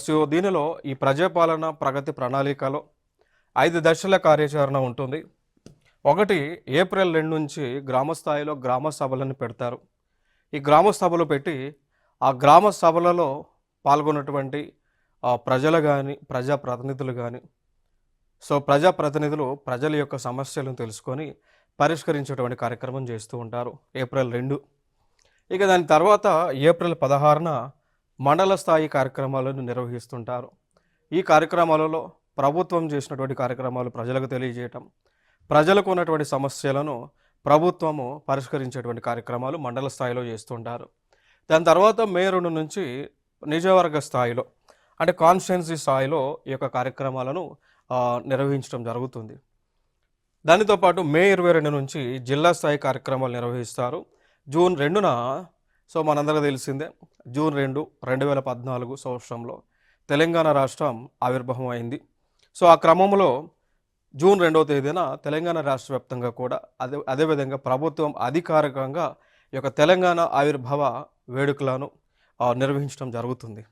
So దీనిలో ఈ ప్రజాపాలన ప్రగతి ప్రణాళికలో 5 దశల కార్యాచరణ ఉంటుంది. ఒకటి ఏప్రిల్ 2 నుంచి గ్రామ స్థాయిలో గ్రామ సభలను పెడతారు. ఈ గ్రామ సభలు పెట్టి ఆ గ్రామ సభలలో పాల్గొన్నటువంటి ప్రజలు కానీ ప్రజాప్రతినిధులు కానీ ప్రజాప్రతినిధులు ప్రజల యొక్క సమస్యలను తెలుసుకొని పరిష్కరించేటువంటి కార్యక్రమం చేస్తూ ఉంటారు ఏప్రిల్ 2. ఇక దాని తర్వాత ఏప్రిల్ 16న మండల స్థాయి కార్యక్రమాలను నిర్వహిస్తుంటారు. ఈ కార్యక్రమాలలో ప్రభుత్వం చేసినటువంటి కార్యక్రమాలు ప్రజలకు తెలియజేయటం, ప్రజలకు ఉన్నటువంటి సమస్యలను ప్రభుత్వము పరిష్కరించేటువంటి కార్యక్రమాలు మండల స్థాయిలో చేస్తుంటారు. దాని తర్వాత మే 2 నుంచి నియోజకవర్గ స్థాయిలో అంటే కాన్స్టిట్యున్సీ స్థాయిలో ఈ యొక్క కార్యక్రమాలను నిర్వహించడం జరుగుతుంది. దానితో పాటు మే 22 నుంచి జిల్లా స్థాయి కార్యక్రమాలు నిర్వహిస్తారు. జూన్ 2న మనందరికీ తెలిసిందే, జూన్ 2, 2014 సంవత్సరంలో తెలంగాణ రాష్ట్రం ఆవిర్భావం అయింది. ఆ క్రమంలో జూన్ 2వ తేదీన తెలంగాణ రాష్ట్ర వ్యాప్తంగా కూడా అదేవిధంగా ప్రభుత్వం అధికారికంగా ఈ యొక్క తెలంగాణ ఆవిర్భావ వేడుకలను నిర్వహించడం జరుగుతుంది.